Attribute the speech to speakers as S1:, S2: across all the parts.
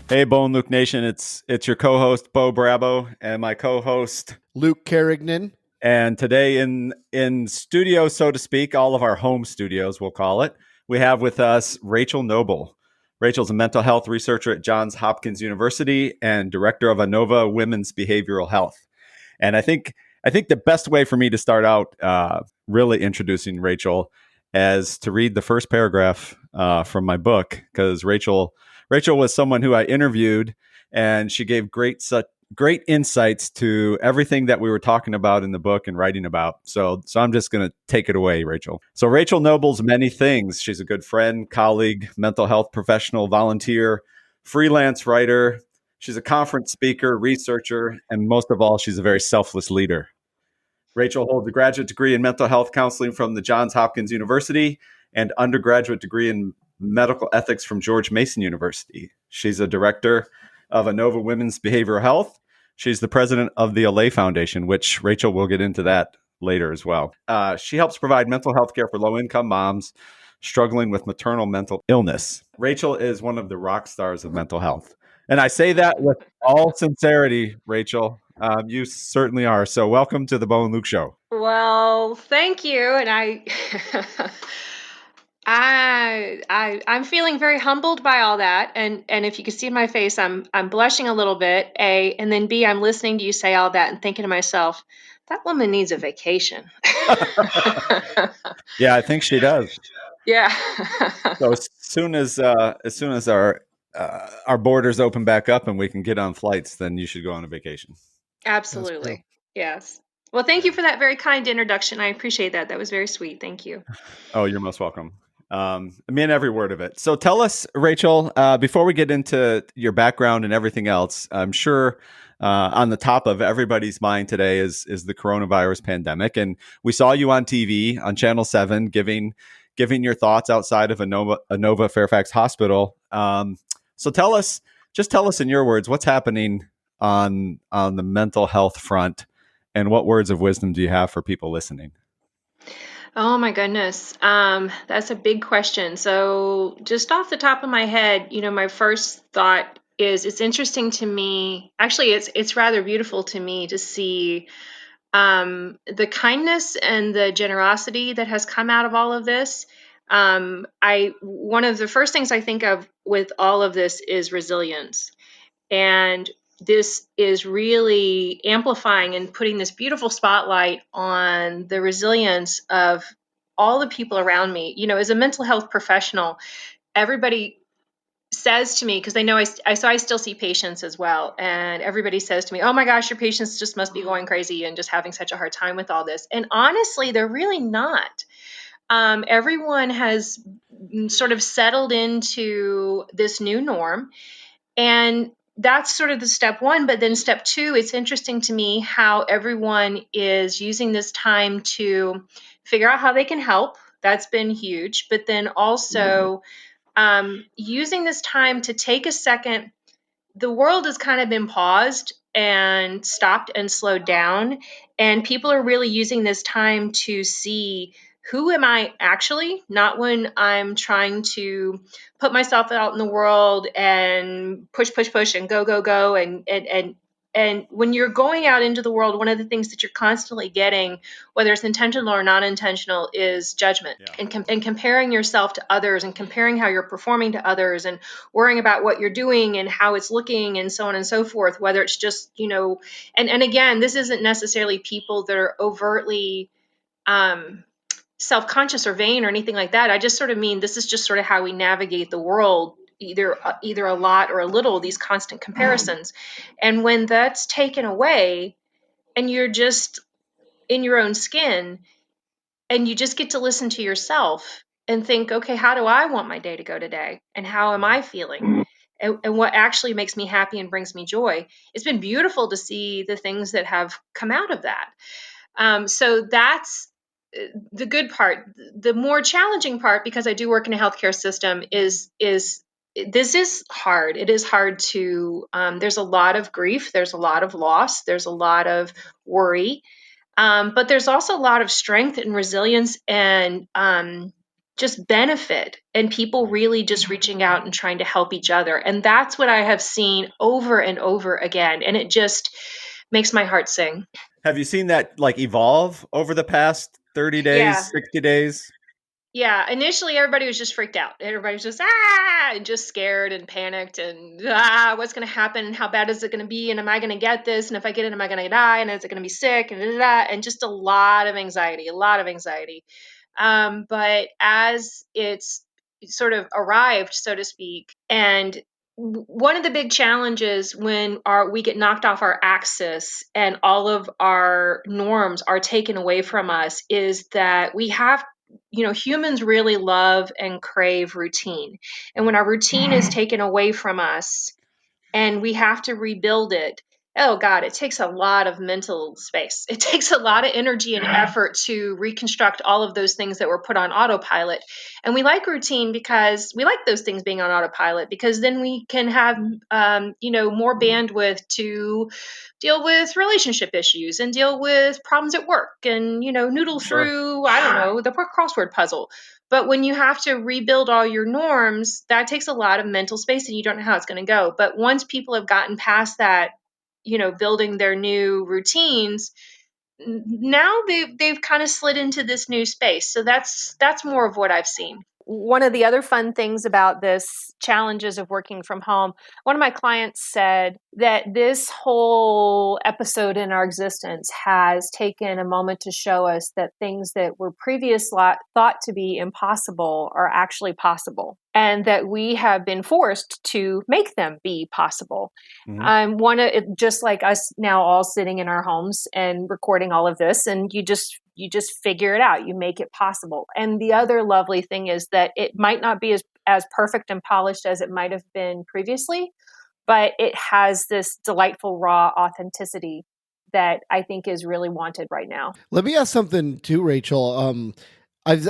S1: Hey, Bo and Luke Nation, it's your co-host Bo Brabo and my co-host
S2: Luke Carignan.
S1: and today in studio, so to speak, all of our home studios, we'll call it, we have with us Rachel Noble. Rachel's a mental health researcher at Johns Hopkins University and director of INOVA Women's Behavioral Health. And I think the best way for me to start out really introducing Rachel is to read the first paragraph from my book, because Rachel was someone who I interviewed, and she gave great insights to everything that we were talking about in the book and writing about. So I'm just going to take it away, Rachel. So Rachel Noble's many things. She's a good friend, colleague, mental health professional, volunteer, freelance writer. She's a conference speaker, researcher, and most of all, she's a very selfless leader. Rachel holds a graduate degree in mental health counseling from the Johns Hopkins University and undergraduate degree in medical ethics from George Mason University. She's a director of INOVA Women's Behavioral Health. She's the president of the Allay Foundation, which Rachel will get into that later as well. She helps provide mental health care for low-income moms struggling with maternal mental illness. Rachel is one of the rock stars of mental health. And I say that with all sincerity, Rachel. You certainly are. So welcome to the Bo and Luke Show.
S3: Well, thank you. And I'm feeling very humbled by all that. And if you can see my face, I'm blushing a little bit. A, and then B, I'm listening to you say all that and thinking to myself, that woman needs a vacation.
S1: Yeah, I think she does.
S3: Yeah.
S1: So as soon as our borders open back up and we can get on flights, then you should go on a vacation.
S2: That's true.
S3: Absolutely. Yes. Well, thank you for that very kind introduction. I appreciate that. That was very sweet. Thank you.
S1: Oh, you're most welcome. I mean every word of it. So tell us, Rachel, before we get into your background and everything else, I'm sure on the top of everybody's mind today is the coronavirus pandemic, and we saw you on TV on Channel 7 giving your thoughts outside of Inova Fairfax Hospital. So tell us in your words, what's happening on the mental health front, and what words of wisdom do you have for people listening?
S3: Oh my goodness. That's a big question. So, just off the top of my head, my first thought is it's interesting to me. Actually, it's rather beautiful to me to see the kindness and the generosity that has come out of all of this. I One of the first things I think of with all of this is resilience. And this is really amplifying and putting this beautiful spotlight on the resilience of all the people around me. As a mental health professional, everybody says to me, because they know I still see patients as well, and everybody says to me, oh my gosh, your patients just must be going crazy and just having such a hard time with all this. And honestly, they're really not. Everyone has sort of settled into this new norm, and that's sort of the step one. But then step two, it's interesting to me how everyone is using this time to figure out how they can help. That's been huge. But then also using this time to take a second. The world has kind of been paused and stopped and slowed down. And people are really using this time to see, who am I actually? Not when I'm trying to put myself out in the world and push, push, push and go, go, go. And when you're going out into the world, one of the things that you're constantly getting, whether it's intentional or non intentional, is judgment.
S1: Yeah.
S3: And comparing yourself to others and comparing how you're performing to others and worrying about what you're doing and how it's looking and so on and so forth, whether it's just, and again, this isn't necessarily people that are overtly self-conscious or vain or anything like that. I just sort of mean this is just sort of how we navigate the world, either a lot or a little, these constant comparisons. And when that's taken away and you're just in your own skin and you just get to listen to yourself and think, okay, how do I want my day to go today? And how am I feeling? And what actually makes me happy and brings me joy? It's been beautiful to see the things that have come out of that. So that's the good part. The more challenging part, because I do work in a healthcare system, is this is hard. It is hard to. There's a lot of grief. There's a lot of loss. There's a lot of worry. But there's also a lot of strength and resilience and just benefit and people really just reaching out and trying to help each other. And that's what I have seen over and over again. And it just makes my heart sing.
S1: Have you seen that like evolve over the past 30
S3: Yeah.
S1: days, 60 days?
S3: Yeah, initially everybody was just freaked out. Everybody was just and just scared and panicked and what's going to happen? How bad is it going to be? And am I going to get this? And if I get it, am I going to die? And is it going to be sick? And and just a lot of anxiety, a lot of anxiety. But as it's sort of arrived, so to speak, and one of the big challenges when we get knocked off our axis and all of our norms are taken away from us is that we have, humans really love and crave routine. And when our routine is taken away from us and we have to rebuild it, oh God, it takes a lot of mental space. It takes a lot of energy and effort to reconstruct all of those things that were put on autopilot. And we like routine because we like those things being on autopilot, because then we can have, more bandwidth to deal with relationship issues and deal with problems at work and, noodle
S1: Sure.
S3: through, I don't know, the crossword puzzle. But when you have to rebuild all your norms, that takes a lot of mental space and you don't know how it's going to go. But once people have gotten past that, building their new routines, now they've kind of slid into this new space. So that's more of what I've seen. One of the other fun things about this challenges of working from home, one of my clients said that this whole episode in our existence has taken a moment to show us that things that were previously thought to be impossible are actually possible, and that we have been forced to make them be possible. Just like us now all sitting in our homes and recording all of this, and you just figure it out. You make it possible. And the other lovely thing is that it might not be as perfect and polished as it might have been previously, but it has this delightful raw authenticity that I think is really wanted right now.
S2: Let me ask something too, Rachel. And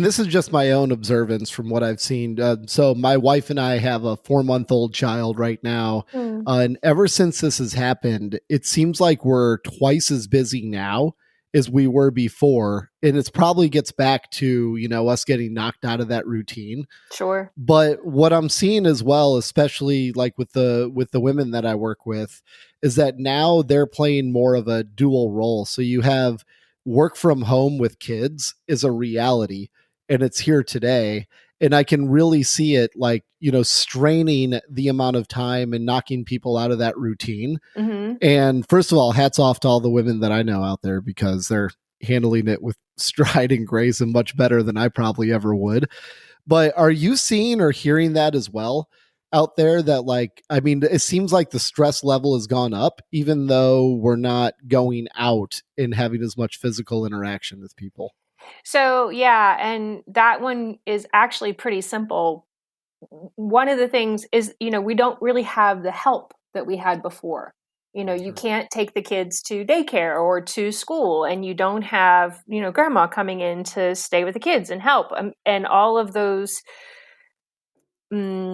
S2: this is just my own observance from what I've seen. So my wife and I have a 4-month-old child right now. And ever since this has happened, it seems like we're twice as busy now as we were before. And it's probably gets back to, us getting knocked out of that routine.
S3: Sure.
S2: But what I'm seeing as well, especially like with the women that I work with, is that now they're playing more of a dual role. So you have work from home with kids is a reality, and it's here today. And I can really see it like, straining the amount of time and knocking people out of that routine.
S3: Mm-hmm.
S2: And first of all, hats off to all the women that I know out there, because they're handling it with stride and grace and much better than I probably ever would. But are you seeing or hearing that as well out there, that it seems like the stress level has gone up, even though we're not going out and having as much physical interaction with people?
S3: So, yeah, and that one is actually pretty simple. One of the things is, we don't really have the help that we had before. You can't take the kids to daycare or to school, and you don't have, grandma coming in to stay with the kids and help. And all of those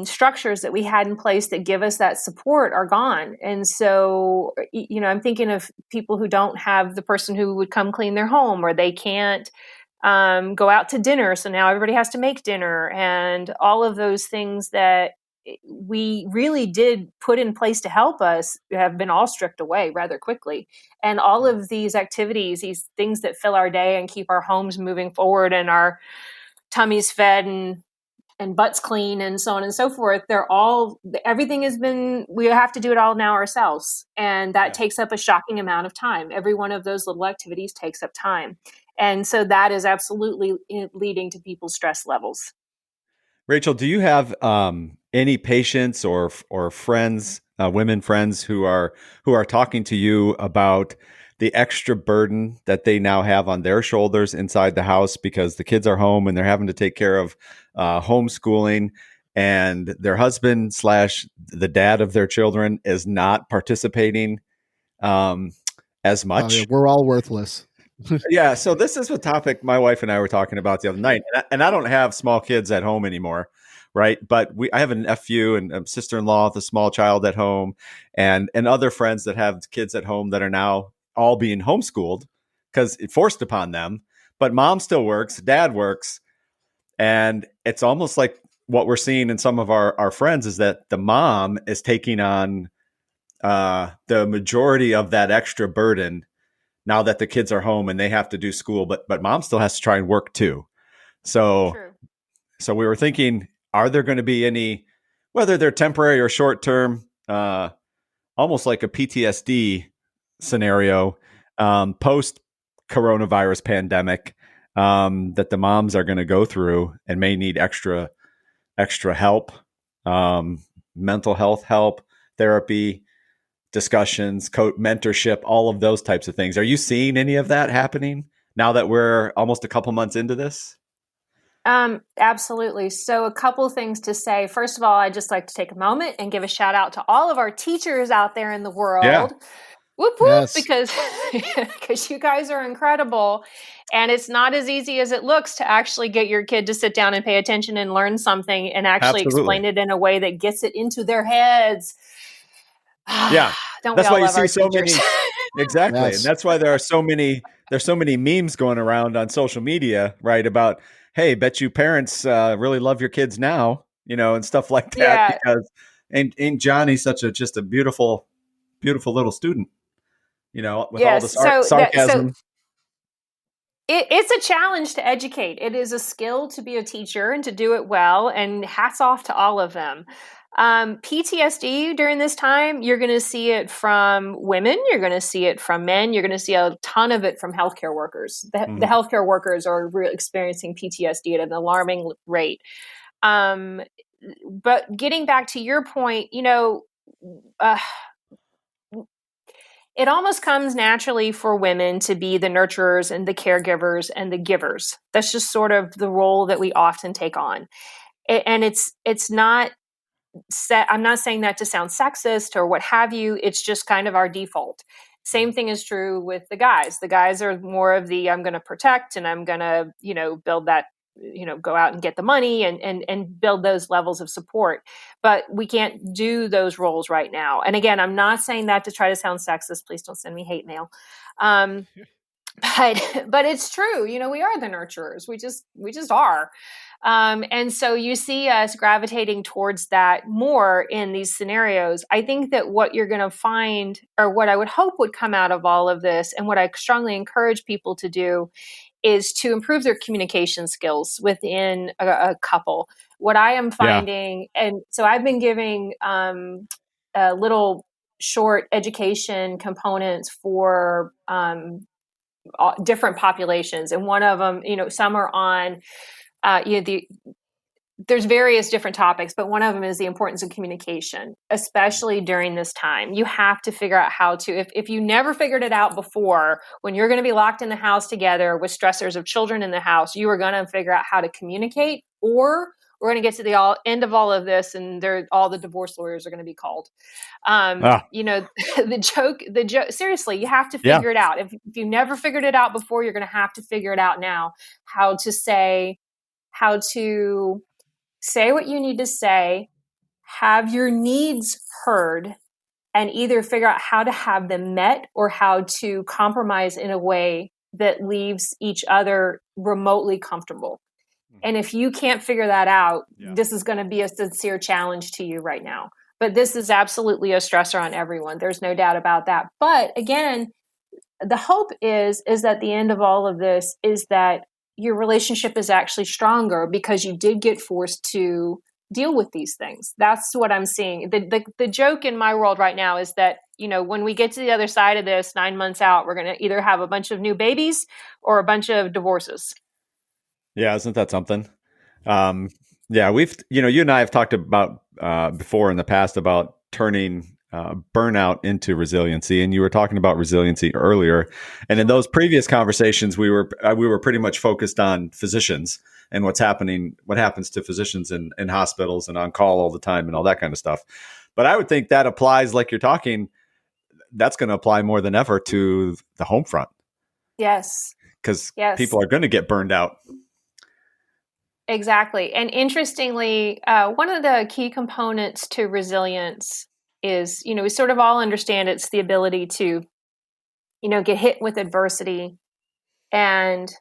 S3: structures that we had in place that give us that support are gone. And so, I'm thinking of people who don't have the person who would come clean their home, or they can't go out to dinner. So now everybody has to make dinner, and all of those things that we really did put in place to help us have been all stripped away rather quickly. And all of these activities, these things that fill our day and keep our homes moving forward and our tummies fed and butts clean and so on and so forth, everything has been, we have to do it all now ourselves. And that takes up a shocking amount of time. Every one of those little activities takes up time. And so that is absolutely leading to people's stress levels.
S1: Rachel, do you have any patients or friends, women friends who are talking to you about the extra burden that they now have on their shoulders inside the house because the kids are home and they're having to take care of homeschooling, and their husband / the dad of their children is not participating as much?
S2: Yeah, we're all worthless.
S1: Yeah. So this is a topic my wife and I were talking about the other night, and I don't have small kids at home anymore. Right. But I have a nephew and a sister-in-law with a small child at home, and other friends that have kids at home that are now all being homeschooled because it forced upon them. But mom still works, dad works. And it's almost like what we're seeing in some of our friends is that the mom is taking on the majority of that extra burden now that the kids are home and they have to do school, but mom still has to try and work too. So
S3: True.
S1: so we were thinking, are there going to be any, whether they're temporary or short term, almost like a PTSD scenario, post coronavirus pandemic, that the moms are going to go through and may need extra help, mental health help, therapy, discussions, mentorship, all of those types of things. Are you seeing any of that happening now that we're almost a couple months into this?
S3: Absolutely. So a couple things to say. First of all, I'd just like to take a moment and give a shout out to all of our teachers out there in the world.
S1: Yeah.
S3: Whoop, whoop,
S2: Yes.
S3: because you guys are incredible. And it's not as easy as it looks to actually get your kid to sit down and pay attention and learn something and actually explain it in a way that gets it into their heads.
S1: Yeah.
S3: Don't
S1: That's
S3: we all
S1: why you
S3: love
S1: see
S3: our
S1: so
S3: teachers?
S1: many. Exactly.
S2: Yes.
S1: And that's why there's so many memes going around on social media, right? About, hey, bet you parents really love your kids now, and stuff like that.
S3: Yeah.
S1: Because and Johnny's just a beautiful little student, with all the sarcasm.
S3: It's a challenge to educate. It is a skill to be a teacher and to do it well. And hats off to all of them. PTSD during this time, you're going to see it from women. You're going to see it from men. You're going to see a ton of it from healthcare workers. The healthcare workers are experiencing PTSD at an alarming rate. But getting back to your point, it almost comes naturally for women to be the nurturers and the caregivers and the givers. That's just sort of the role that we often take on. And it's not I'm not saying that to sound sexist or what have you. It's just kind of our default. Same thing is true with the guys. The guys are more of the I'm going to protect and I'm going to, build that, go out and get the money and build those levels of support. But we can't do those roles right now. And again, I'm not saying that to try to sound sexist. Please don't send me hate mail. But it's true. We are the nurturers. We just are. And so you see us gravitating towards that more in these scenarios. I think that what you're going to find, or what I would hope would come out of all of this, and what I strongly encourage people to do, is to improve their communication skills within a couple. What I am finding, and so I've been giving little short education components for different populations, and one of them, some are on there's various different topics, but one of them is the importance of communication, especially during this time. You have to figure out how to, if you never figured it out before, when you're going to be locked in the house together with stressors of children in the house, you are going to figure out how to communicate, or we're going to get to the end of all of this and all the divorce lawyers are going to be called. The joke, seriously, you have to figure it out. If you never figured it out before, you're going to have to figure it out now, how to say what you need to say, have your needs heard, and either figure out how to have them met or how to compromise in a way that leaves each other remotely comfortable. And if you can't figure that out, this is going to be a sincere challenge to you right now. But this is absolutely a stressor on everyone. There's no doubt about that. But again, the hope is that the end of all of this is that your relationship is actually stronger because you did get forced to deal with these things. That's what I'm seeing. The joke in my world right now is that, when we get to the other side of this 9 months out, we're going to either have a bunch of new babies or a bunch of divorces.
S1: Yeah. Isn't that something? We've, you and I have talked about before in the past about turning burnout into resiliency, and you were talking about resiliency earlier. And in those previous conversations, we were pretty much focused on physicians and what happens to physicians in hospitals and on call all the time and all that kind of stuff. But I would think that applies, like you're talking, that's going to apply more than ever to the home front.
S3: Yes.
S1: Because people are going to get burned out.
S3: Exactly. And interestingly, one of the key components to resilience is, we sort of all understand it's the ability to, get hit with adversity and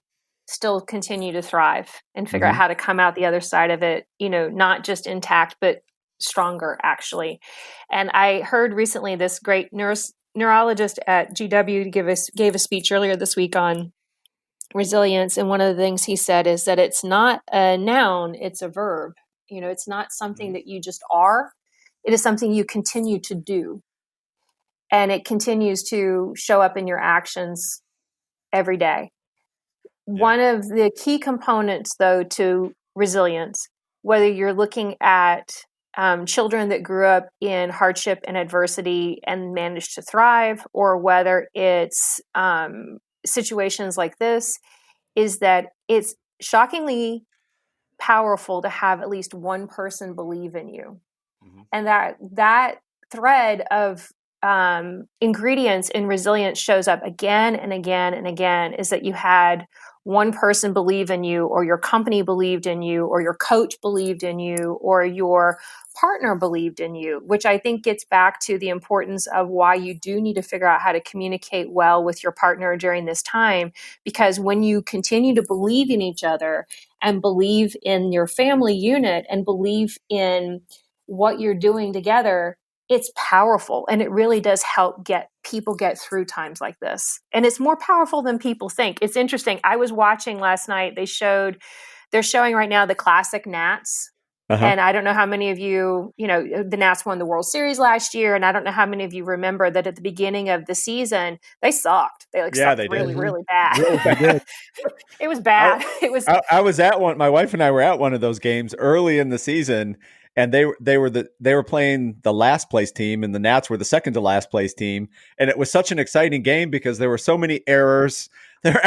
S3: still continue to thrive and figure out how to come out the other side of it, not just intact, but stronger, actually. And I heard recently this great neurologist at GW gave a speech earlier this week on resilience. And one of the things he said is that it's not a noun, it's a verb. It's not something that you just are. It is something you continue to do. And it continues to show up in your actions every day. Yeah. One of the key components, though, to resilience, whether you're looking at children that grew up in hardship and adversity and managed to thrive, or whether it's situations like this, is that it's shockingly powerful to have at least one person believe in you. And that thread of ingredients in resilience shows up again and again and again, is that you had one person believe in you, or your company believed in you, or your coach believed in you, or your partner believed in you, which I think gets back to the importance of why you do need to figure out how to communicate well with your partner during this time. Because when you continue to believe in each other and believe in your family unit and believe in what you're doing together, it's powerful, and it really does help people get through times like this. And it's more powerful than people think. It's interesting. I was watching last night. They're showing right now the classic Nats. And I don't know how many of you, the Nats won the World Series last year. And I don't know how many of you remember that at the beginning of the season, they sucked. They sucked really, really bad. Really bad. It was bad.
S1: I was at one. My wife and I were at one of those games early in the season, and they were playing the last place team, and the Nats were the second to last place team. And it was such an exciting game because there were so many errors. There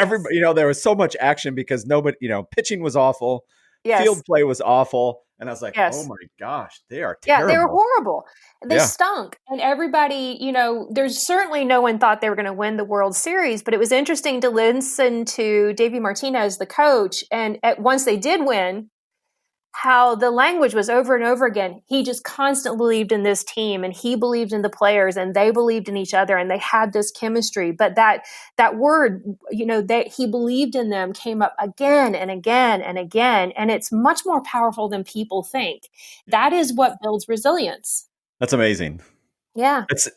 S1: was so much action because nobody, pitching was awful. Yes. Field play was awful. And I was like, oh my gosh, they are terrible.
S3: Yeah, they were horrible. They stunk. And everybody, there's certainly no one thought they were going to win the World Series, but it was interesting to listen to Davey Martinez, the coach. And once they did win, how the language was over and over again. He just constantly believed in this team, and he believed in the players, and they believed in each other, and they had this chemistry. But that word, that he believed in them, came up again and again and again. And it's much more powerful than people think. That is what builds resilience.
S1: That's amazing.
S3: Yeah.
S1: It's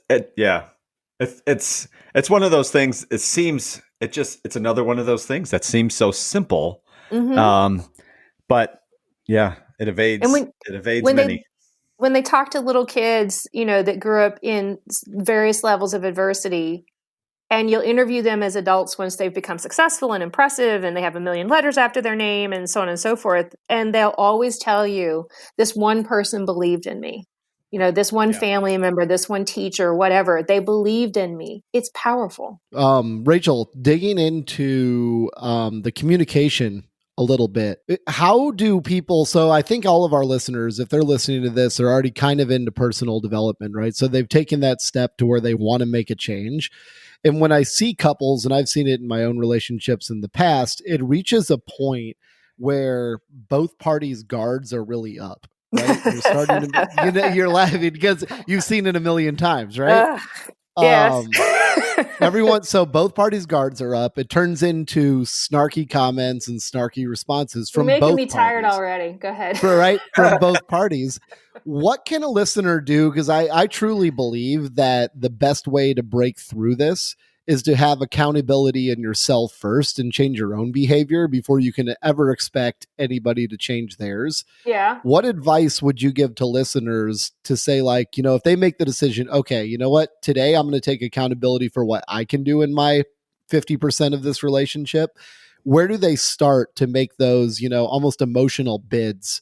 S1: one of those things. It's another one of those things that seems so simple. But yeah, it evades many.
S3: When they talk to little kids, that grew up in various levels of adversity, and you'll interview them as adults once they've become successful and impressive, and they have 1 million letters after their name and so on and so forth. And they'll always tell you, this one person believed in me. This one family member, this one teacher, whatever, they believed in me. It's powerful.
S2: Rachel, digging into the communication a little bit. How do people, so I think all of our listeners, if they're listening to this, are already kind of into personal development, right? So they've taken that step to where they want to make a change. And when I see couples, and I've seen it in my own relationships in the past, it reaches a point where both parties' guards are really up, right? You're starting to, you're laughing because you've seen it a million times, right?
S3: Yes.
S2: So both parties' guards are up. It turns into snarky comments and snarky responses from both parties.
S3: You're making me tired already. Go ahead.
S2: Right? From both parties. What can a listener do? Because I truly believe that the best way to break through this is to have accountability in yourself first and change your own behavior before you can ever expect anybody to change theirs.
S3: Yeah.
S2: What advice would you give to listeners to say, like, if they make the decision, okay, you know what, today I'm going to take accountability for what I can do in my 50% of this relationship. Where do they start to make those, almost emotional bids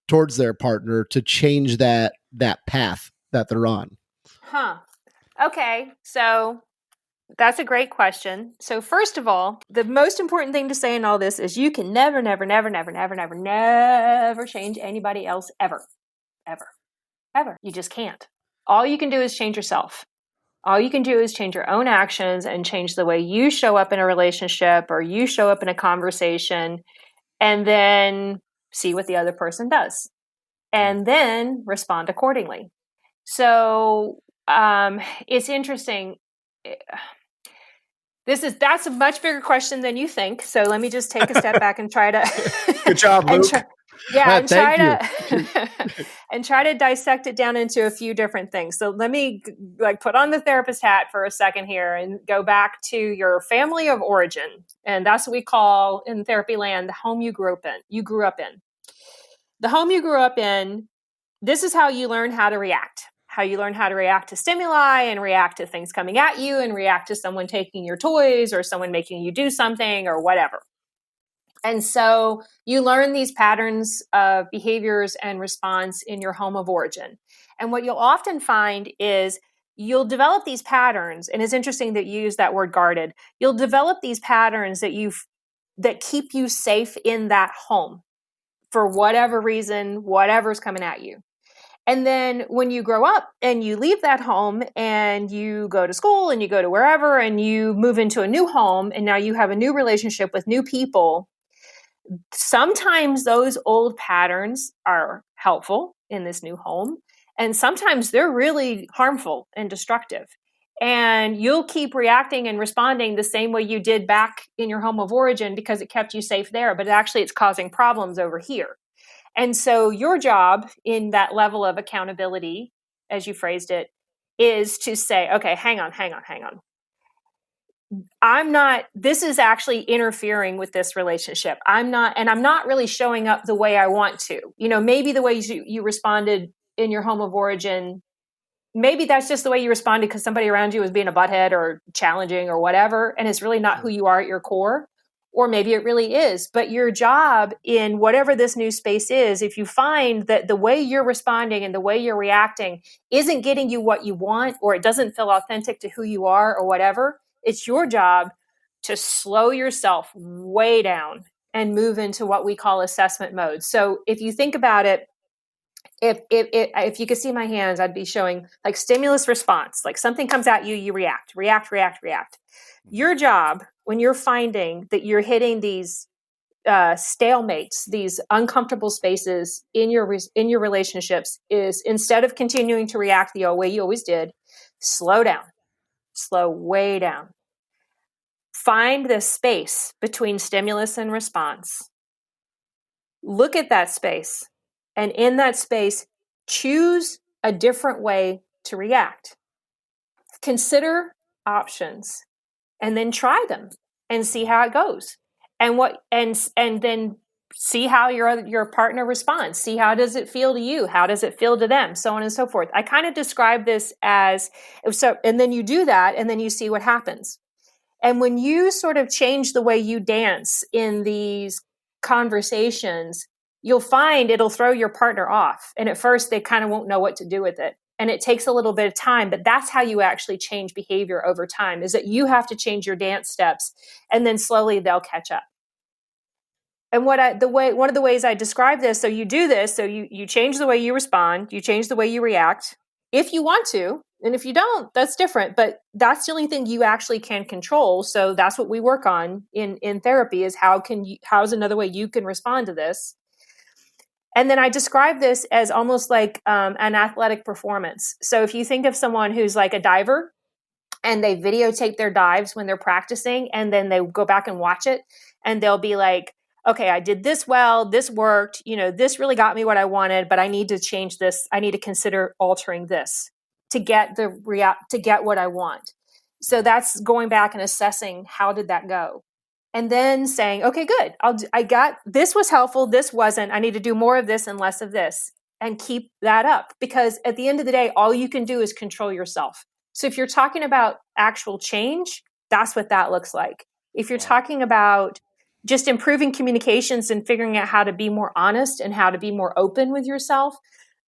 S2: towards their partner to change that path that they're on?
S3: Okay. So that's a great question. So first of all, the most important thing to say in all this is you can never, never, never, never, never, never, never change anybody else ever, ever, ever. You just can't. All you can do is change yourself. All you can do is change your own actions and change the way you show up in a relationship or you show up in a conversation, and then see what the other person does and then respond accordingly. So it's interesting. That's a much bigger question than you think. So let me just take a step back and try to
S1: Good job, Luke.
S3: And try to dissect it down into a few different things. So let me put on the therapist hat for a second here and go back to your family of origin. And that's what we call in therapy land, the home you grew up in. The home you grew up in, this is how you learn how to react. How you learn how to react to stimuli and react to things coming at you and react to someone taking your toys or someone making you do something or whatever. And so you learn these patterns of behaviors and response in your home of origin. And what you'll often find is you'll develop these patterns. And it's interesting that you use that word guarded. You'll develop these patterns that keep you safe in that home for whatever reason, whatever's coming at you. And then when you grow up and you leave that home and you go to school and you go to wherever and you move into a new home and now you have a new relationship with new people, sometimes those old patterns are helpful in this new home. And sometimes they're really harmful and destructive. And you'll keep reacting and responding the same way you did back in your home of origin because it kept you safe there. But actually it's causing problems over here. And so your job in that level of accountability, as you phrased it, is to say, okay, hang on. This is actually interfering with this relationship. I'm not really showing up the way I want to. Maybe the way you responded in your home of origin, maybe that's just the way you responded because somebody around you was being a butthead or challenging or whatever. And it's really not who you are at your core. Or maybe it really is. But your job in whatever this new space is, if you find that the way you're responding and the way you're reacting isn't getting you what you want, or it doesn't feel authentic to who you are or whatever, it's your job to slow yourself way down and move into what we call assessment mode. So if you think about it, if you could see my hands, I'd be showing like stimulus response, like something comes at you, you react. Your job when you're finding that you're hitting these stalemates, these uncomfortable spaces in your relationships, is instead of continuing to react the way you always did, slow way down. Find the space between stimulus and response. Look at that space, and in that space, choose a different way to react. Consider options. And then try them and see how it goes. And then see how your partner responds. See how does it feel to you? How does it feel to them? So on and so forth. I kind of describe this as so, and then you do that and then you see what happens. And when you sort of change the way you dance in these conversations, you'll find it'll throw your partner off. And at first they kind of won't know what to do with it. And it takes a little bit of time, but that's how you actually change behavior over time, is that you have to change your dance steps and then slowly they'll catch up. And one of the ways I describe this, so you do this, so you change the way you respond, you change the way you react, if you want to, and if you don't, that's different, but that's the only thing you actually can control. So that's what we work on in therapy, is how's another way you can respond to this. And then I describe this as almost like an athletic performance. So if you think of someone who's like a diver and they videotape their dives when they're practicing, and then they go back and watch it and they'll be like, okay, I did this well, this worked, this really got me what I wanted, but I need to change this. I need to consider altering this to get what I want. So that's going back and assessing, how did that go? And then saying, okay, good. This was helpful. This wasn't. I need to do more of this and less of this, and keep that up. Because at the end of the day, all you can do is control yourself. So if you're talking about actual change, that's what that looks like. If you're talking about just improving communications and figuring out how to be more honest and how to be more open with yourself,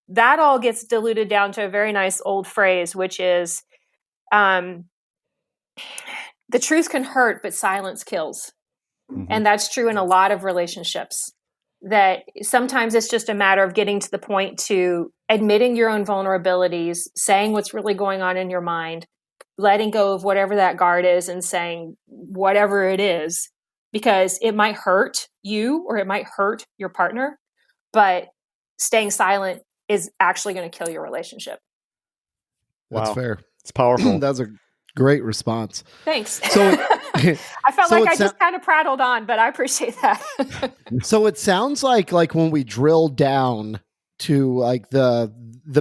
S3: that all gets diluted down to a very nice old phrase, which is, the truth can hurt, but silence kills. Mm-hmm. And that's true in a lot of relationships, that sometimes it's just a matter of getting to the point to admitting your own vulnerabilities, saying what's really going on in your mind, letting go of whatever that guard is and saying whatever it is, because it might hurt you or it might hurt your partner, but staying silent is actually going to kill your relationship.
S2: That's fair.
S1: It's powerful.
S2: That's a great response.
S3: Thanks.
S2: So
S3: I felt
S2: So
S3: like I
S2: it's
S3: just kind of prattled on, but I appreciate that.
S2: So it sounds like when we drill down to like the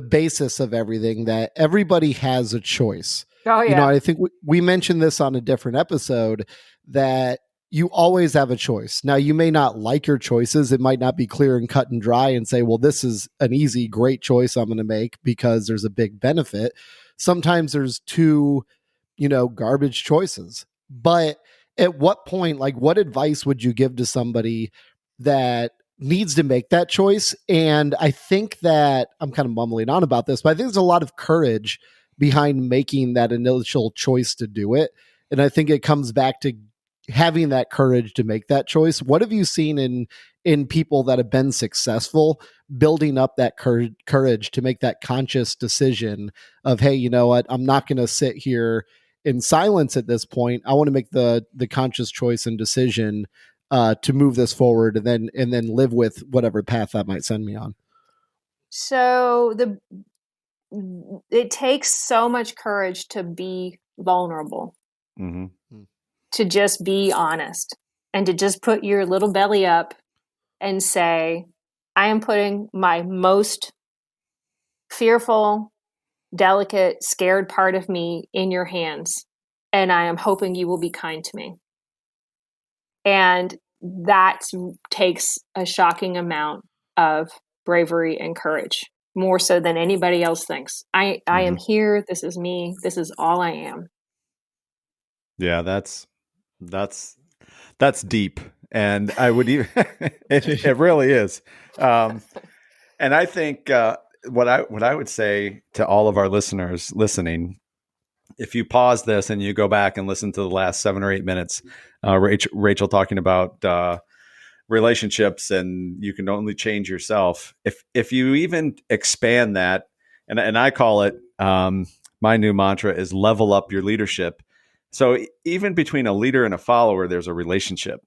S2: basis of everything, that everybody has a choice.
S3: Oh yeah.
S2: I think we mentioned this on a different episode, that you always have a choice. Now, you may not like your choices. It might not be clear and cut and dry and say, well, this is an easy, great choice I'm going to make because there's a big benefit. Sometimes there's two, garbage choices. But at what point, like, what advice would you give to somebody that needs to make that choice? And I think that I'm kind of mumbling on about this, but I think there's a lot of courage behind making that initial choice to do it. And I think it comes back to having that courage to make that choice. What have you seen in people that have been successful building up that courage to make that conscious decision of, hey, you know what, I'm not going to sit here in silence at this point. I want to make the conscious choice and decision to move this forward, and then live with whatever path that might send me on.
S3: So it takes so much courage to be vulnerable, to just be honest, and to just put your little belly up and say, I am putting my most fearful, delicate, scared part of me in your hands, and I am hoping you will be kind to me. And that takes a shocking amount of bravery and courage, more so than anybody else thinks. I am here. This is me. This is all I am.
S1: Yeah, that's deep, and I would even it really is. And I think what I would say to all of our listeners listening, if you pause this and you go back and listen to the last 7 or 8 minutes, Rachel talking about relationships, and you can only change yourself. If you even expand that, and I call it, my new mantra is level up your leadership. So even between a leader and a follower, there's a relationship.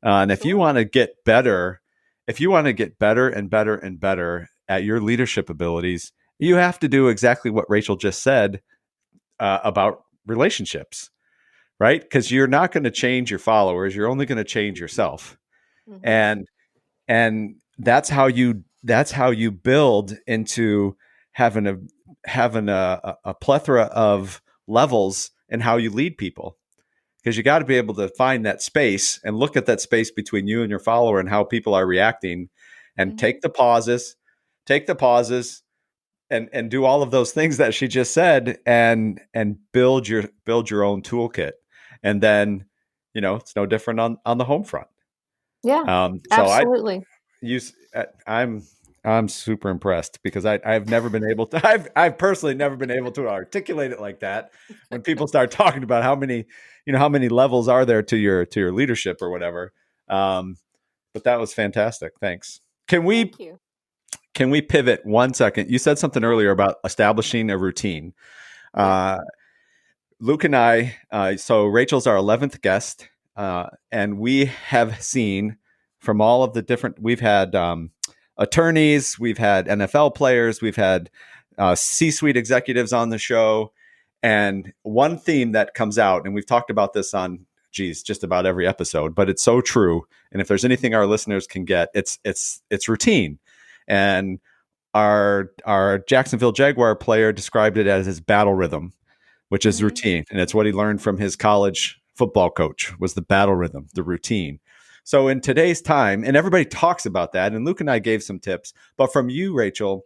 S1: And if you want to get better, and better and better at your leadership abilities, you have to do exactly what Rachel just said about relationships, right? Because you're not going to change your followers. You're only going to change yourself. And that's how you build into having a plethora of levels in how you lead people. Because you got to be able to find that space and look at that space between you and your follower and how people are reacting, and take the pauses and do all of those things that she just said, and build your own toolkit. And then, it's no different on the home front.
S3: Yeah,
S1: So
S3: absolutely.
S1: I'm super impressed, because I've never been able to, I've personally never been able to articulate it like that. When people start talking about how many levels are there to your leadership or whatever. But that was fantastic. Thanks.
S3: Thank you.
S1: Can we pivot 1 second? You said something earlier about establishing a routine. Luke and I, so Rachel's our 11th guest, and we have seen from all of the different, we've had attorneys, we've had NFL players, we've had C-suite executives on the show. And one theme that comes out, and we've talked about this on, just about every episode, but it's so true. And if there's anything our listeners can get, it's routine. And our Jacksonville Jaguar player described it as his battle rhythm, which is routine. And it's what he learned from his college football coach, was the battle rhythm, the routine. So in today's time, and everybody talks about that, and Luke and I gave some tips, but from you, Rachel,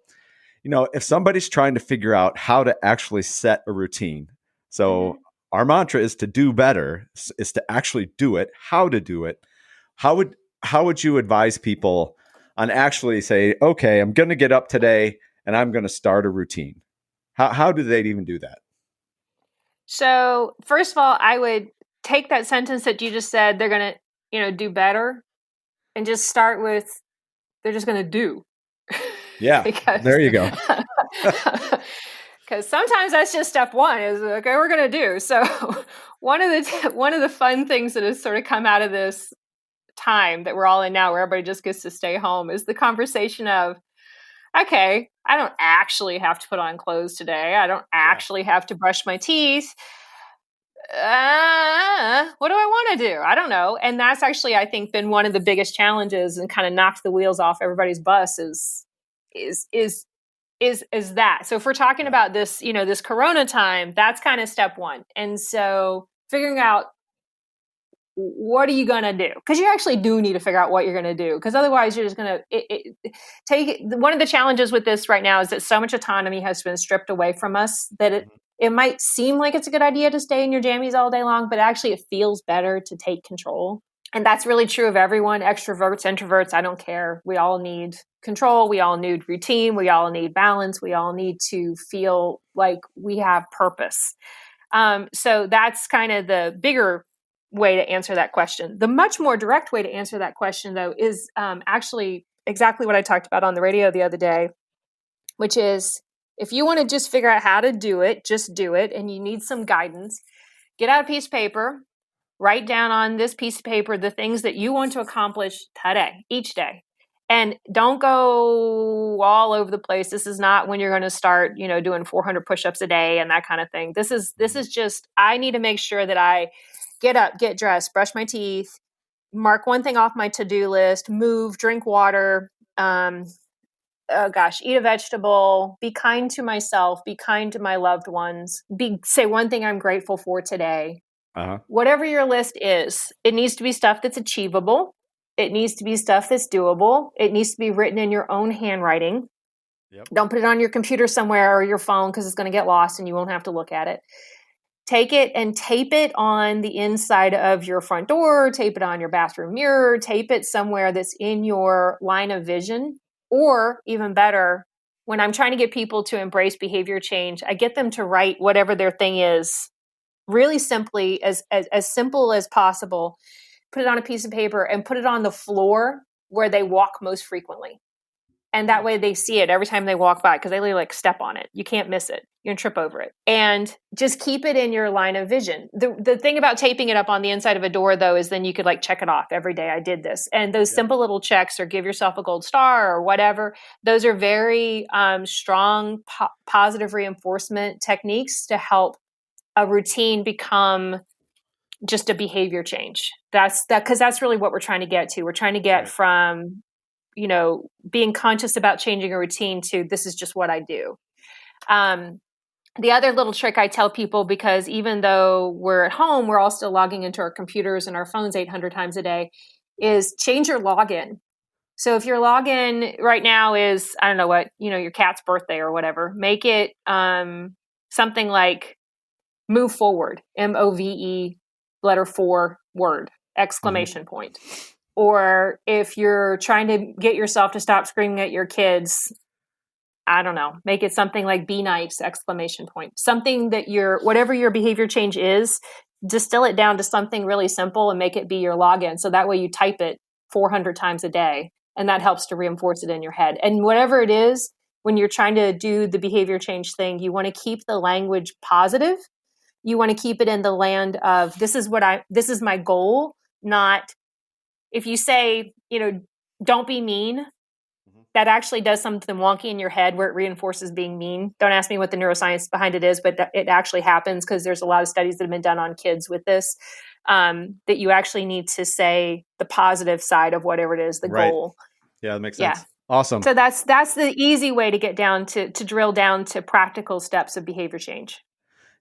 S1: if somebody's trying to figure out how to actually set a routine, so our mantra is to do better, is to actually do it, how to do it. How would you advise people on actually say, okay, I'm going to get up today and I'm going to start a routine? How do they even do that?
S3: So first of all, I would take that sentence that you just said, they're going to, do better, and just start with, they're just going to do.
S1: Yeah. There you go.
S3: Because sometimes that's just step one is, okay, we're going to do. So one of the fun things that has sort of come out of this time that we're all in now, where everybody just gets to stay home, is the conversation of, okay, I don't actually have to put on clothes today. I don't actually have to brush my teeth. what do I want to do? I don't know. And that's actually, I think, been one of the biggest challenges and kind of knocked the wheels off everybody's bus is that. So if we're talking about this, this Corona time, that's kind of step one. And so figuring out, what are you going to do? Because you actually do need to figure out what you're going to do. Because otherwise, you're just going to take it. One of the challenges with this right now is that so much autonomy has been stripped away from us that it might seem like it's a good idea to stay in your jammies all day long, but actually it feels better to take control. And that's really true of everyone, extroverts, introverts, I don't care. We all need control. We all need routine. We all need balance. We all need to feel like we have purpose. So that's kind of the bigger way to answer that question. The much more direct way to answer that question, though, is actually exactly what I talked about on the radio the other day, which is if you want to just figure out how to do it, just do it, and you need some guidance, get out a piece of paper, write down on this piece of paper the things that you want to accomplish today, each day. And don't go all over the place. This is not when you're going to start, doing 400 push-ups a day and that kind of thing. This is just, I need to make sure that I get up, get dressed, brush my teeth, mark one thing off my to-do list, move, drink water, eat a vegetable, be kind to myself, be kind to my loved ones, say one thing I'm grateful for today. Whatever your list is, it needs to be stuff that's achievable. It needs to be stuff that's doable. It needs to be written in your own handwriting. Yep. Don't put it on your computer somewhere or your phone because it's going to get lost and you won't have to look at it. Take it and tape it on the inside of your front door, tape it on your bathroom mirror, tape it somewhere that's in your line of vision. Or even better, when I'm trying to get people to embrace behavior change, I get them to write whatever their thing is really simply, as simple as possible. Put it on a piece of paper and put it on the floor where they walk most frequently. And that way they see it every time they walk by because they literally step on it. You can't miss it. You're going to trip over it. And just keep it in your line of vision. The thing about taping it up on the inside of a door, though, is then you could check it off every day. I did this. And those simple little checks or give yourself a gold star or whatever, those are very strong positive reinforcement techniques to help a routine become just a behavior change. Because that's really what we're trying to get to. We're trying to get from being conscious about changing a routine to this is just what I do. The other little trick I tell people, because even though we're at home, we're all still logging into our computers and our phones 800 times a day, is change your login. So if your login right now is, I don't know what, your cat's birthday or whatever, make it something like move forward, MOVE, letter 4 word, exclamation point. Or if you're trying to get yourself to stop screaming at your kids, I don't know, make it something like be nice, exclamation point. Something that whatever your behavior change is, distill it down to something really simple and make it be your login. So that way you type it 400 times a day and that helps to reinforce it in your head. And whatever it is, when you're trying to do the behavior change thing, you want to keep the language positive. You want to keep it in the land of this is my goal, not if you say, don't be mean, that actually does something wonky in your head where it reinforces being mean. Don't ask me what the neuroscience behind it is, but it actually happens because there's a lot of studies that have been done on kids with this, that you actually need to say the positive side of whatever it is, the goal.
S1: Yeah, that makes sense. Yeah. Awesome.
S3: So that's the easy way to get down to drill down to practical steps of behavior change.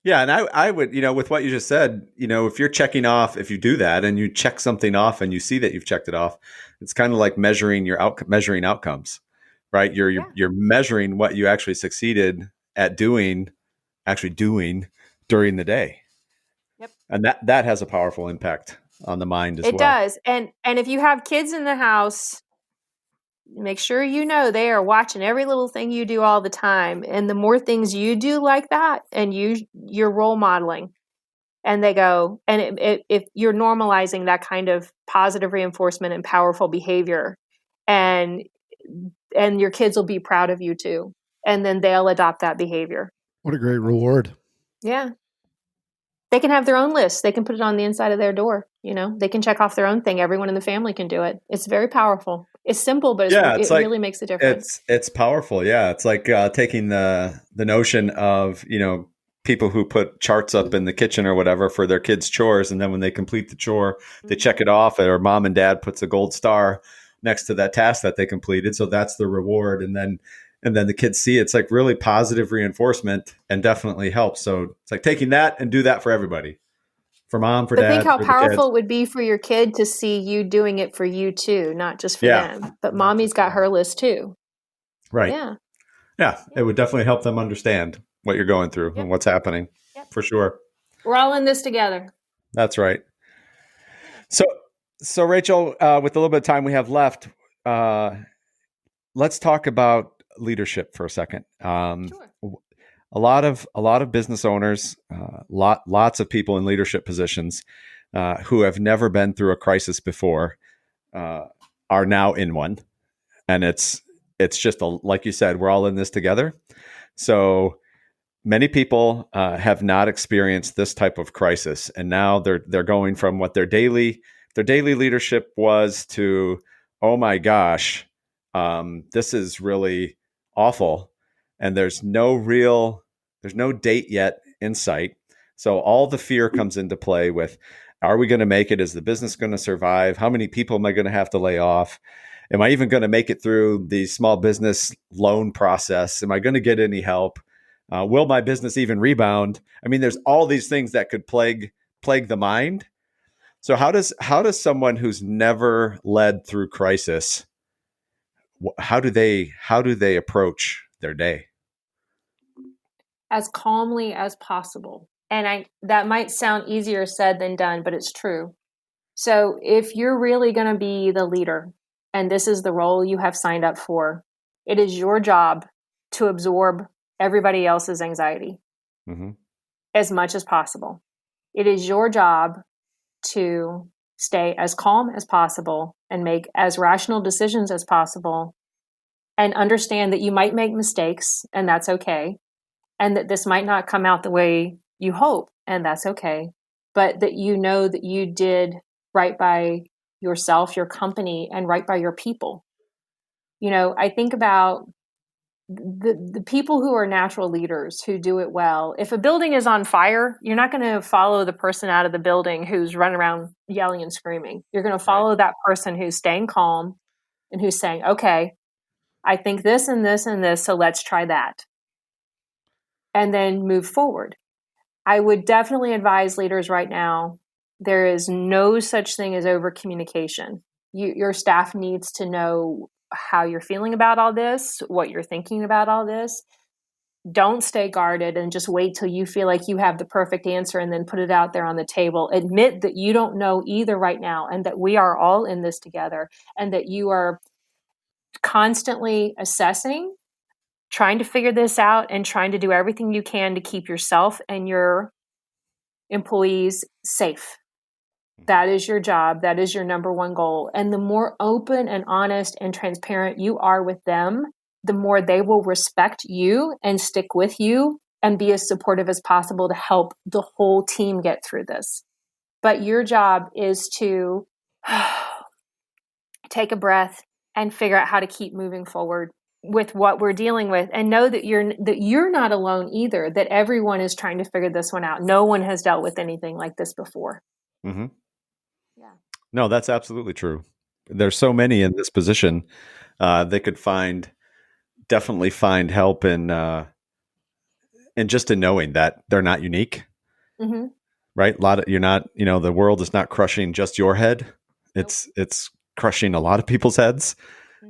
S1: Yeah. And I would, with what you just said, if you're checking off, if you do that and you check something off and you see that you've checked it off, it's kind of like measuring outcomes, right? You're measuring what you actually succeeded at doing during the day. Yep. And that has a powerful impact on the mind as well.
S3: It does. And if you have kids in the house, make sure they are watching every little thing you do all the time. And the more things you do like that, and you're role modeling, and they go, and if you're normalizing that kind of positive reinforcement and powerful behavior, and your kids will be proud of you too, and then they'll adopt that behavior.
S2: What a great reward!
S3: Yeah. They can have their own list. They can put it on the inside of their door. They can check off their own thing. Everyone in the family can do it. It's very powerful. It's simple, but it really makes a difference.
S1: It's powerful. Yeah. It's like taking the notion of, people who put charts up in the kitchen or whatever for their kids' chores, and then when they complete the chore, they check it off, or mom and dad puts a gold star next to that task that they completed. So that's the reward. And then the kids see it's like really positive reinforcement and definitely helps. So it's like taking that and do that for everybody, for mom, for
S3: But
S1: dad.
S3: think how
S1: for the
S3: powerful
S1: kids.
S3: it would be for your kid to see you doing it for you too, not just for
S1: Yeah.
S3: them. But
S1: Not
S3: mommy's
S1: just for
S3: got
S1: them.
S3: her list too.
S1: Right.
S3: Yeah.
S1: Yeah. It would definitely help them understand what you're going through
S3: Yep.
S1: and what's happening.
S3: Yep.
S1: For sure.
S3: We're all in this together.
S1: That's right. So Rachel, with a little bit of time we have left, let's talk about leadership for a second.
S3: Sure.
S1: A lot of business owners, lots of people in leadership positions who have never been through a crisis before are now in one, and it's just like you said, we're all in this together. So many people have not experienced this type of crisis, and now they're going from what their daily leadership was to, oh my gosh, this is really awful, and there's no date yet in sight. So all the fear comes into play with, are we going to make it? Is the business going to survive? How many people am I going to have to lay off? Am I even going to make it through the small business loan process? Am I going to get any help? Will my business even rebound? I mean, there's all these things that could plague the mind. So how does someone who's never led through crisis, how do they approach their day?
S3: As calmly as possible. And that might sound easier said than done, but it's true. So if you're really going to be the leader, and this is the role you have signed up for, it is your job to absorb everybody else's anxiety as much as possible. It is your job to stay as calm as possible and make as rational decisions as possible, and understand that you might make mistakes, and that's okay. And that this might not come out the way you hope, and that's okay. But that you know that you did right by yourself, your company, and right by your people. You know, I think about the people who are natural leaders who do it well. If a building is on fire, you're not going to follow the person out of the building who's running around yelling and screaming. You're going to follow that person who's staying calm and who's saying, okay, I think this and this and this, so let's try that. And then move forward. I would definitely advise leaders right now, there is no such thing as over communication. Your staff needs to know how you're feeling about all this, what you're thinking about all this. Don't stay guarded and just wait till you feel like you have the perfect answer and then put it out there on the table. Admit that you don't know either right now, and that we are all in this together, and that you are constantly assessing, trying to figure this out, and trying to do everything you can to keep yourself and your employees safe. That is your job. That is your number one goal. And the more open and honest and transparent you are with them, the more they will respect you and stick with you and be as supportive as possible to help the whole team get through this. But your job is to take a breath and figure out how to keep moving forward with what we're dealing with, and know that you're not alone either, that everyone is trying to figure this one out. No one has dealt with anything like this before.
S1: Mm-hmm.
S3: Yeah.
S1: No, that's absolutely true. There's so many in this position. They could definitely find help in just in knowing that they're not unique.
S3: Mm-hmm.
S1: Right? You're not, the world is not crushing just your head. It's crushing a lot of people's heads.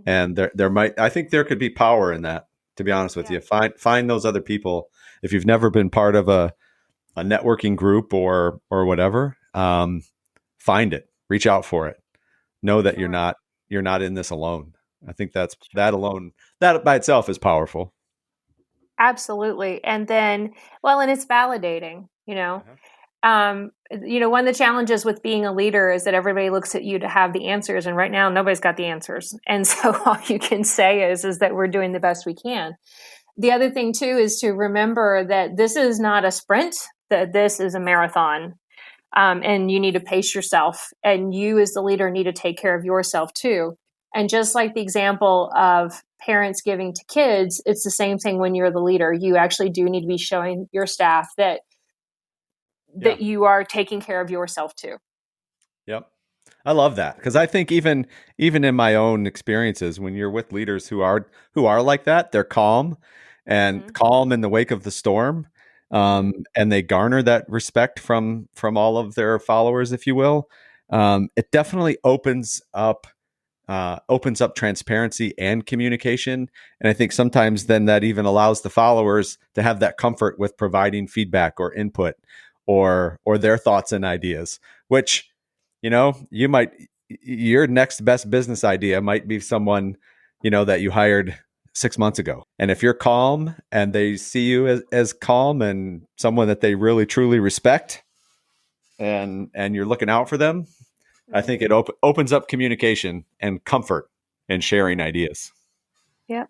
S1: And I think there could be power in that, to be honest with you. Find those other people. If you've never been part of a networking group or whatever, find it, reach out for it. Know that you're not in this alone. I think that by itself is powerful.
S3: Absolutely. And then, and it's validating, one of the challenges with being a leader is that everybody looks at you to have the answers. And right now, nobody's got the answers. And so all you can say is that we're doing the best we can. The other thing, too, is to remember that this is not a sprint, that this is a marathon. And you need to pace yourself. And you as the leader need to take care of yourself, too. And just like the example of parents giving to kids, it's the same thing when you're the leader. You actually do need to be showing your staff that you are taking care of yourself too.
S1: Yep. I love that, because I think even in my own experiences, when you're with leaders who are like that, they're calm and calm in the wake of the storm, and they garner that respect from all of their followers, if you will. It definitely opens up transparency and communication, and I think sometimes then that even allows the followers to have that comfort with providing feedback or input or their thoughts and ideas, which, your next best business idea might be someone, that you hired 6 months ago. And if you're calm and they see you as calm and someone that they really truly respect, and you're looking out for them, I think it opens up communication and comfort in sharing ideas.
S3: Yep.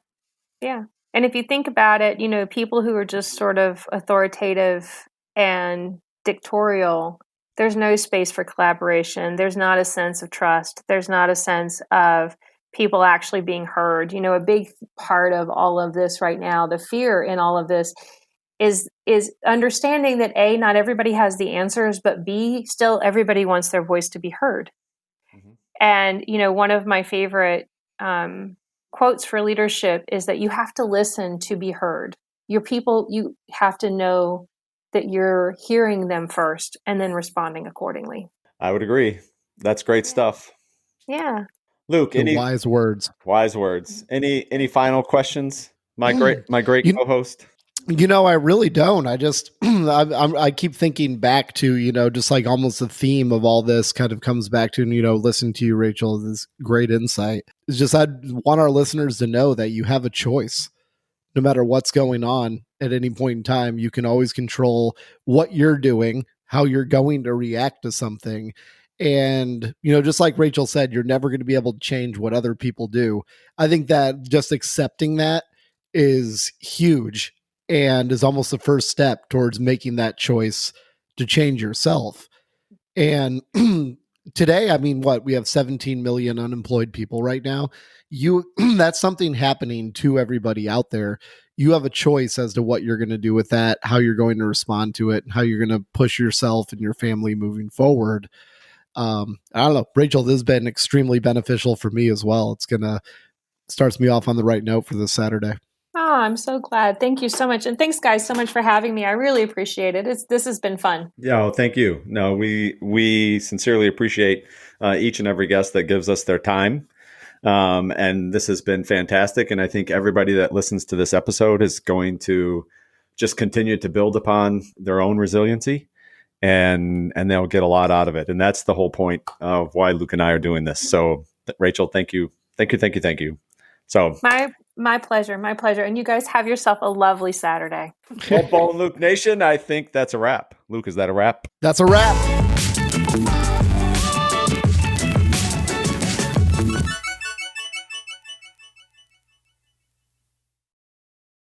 S3: Yeah. And if you think about it, people who are just sort of authoritative and dictatorial, there's no space for collaboration. There's not a sense of trust. There's not a sense of people actually being heard. A big part of all of this right now, the fear in all of this is understanding that A, not everybody has the answers, but B, still everybody wants their voice to be heard. Mm-hmm. And, one of my favorite quotes for leadership is that you have to listen to be heard. Your people, you have to know that you're hearing them first and then responding accordingly.
S1: I would agree. That's great stuff.
S3: Yeah.
S1: Luke, any
S2: wise words?
S1: Wise words. Any final questions? My great co-host.
S2: I really don't. I just I keep thinking back to just like almost the theme of all this kind of comes back to listen to you, Rachel. This great insight. It's just I'd want our listeners to know that you have a choice. No matter what's going on at any point in time, you can always control what you're doing, how you're going to react to something. And, just like Rachel said, you're never going to be able to change what other people do. I think that just accepting that is huge and is almost the first step towards making that choice to change yourself. And today, I mean, we have 17 million unemployed people right now. That's something happening to everybody out there. You have a choice as to what you're going to do with that, how you're going to respond to it, and how you're going to push yourself and your family moving forward. I don't know, Rachel, this has been extremely beneficial for me as well. Starts me off on the right note for this Saturday.
S3: Oh, I'm so glad. Thank you so much. And thanks guys so much for having me. I really appreciate it. This has been fun.
S1: Yeah, well, thank you. No, we sincerely appreciate each and every guest that gives us their time. And this has been fantastic. And I think everybody that listens to this episode is going to just continue to build upon their own resiliency, and they'll get a lot out of it. And that's the whole point of why Luke and I are doing this. So Rachel, thank you. So
S3: my pleasure. And you guys have yourself a lovely Saturday.
S1: Well, Luke Nation, I think that's a wrap. Luke, is that a wrap?
S2: That's a wrap.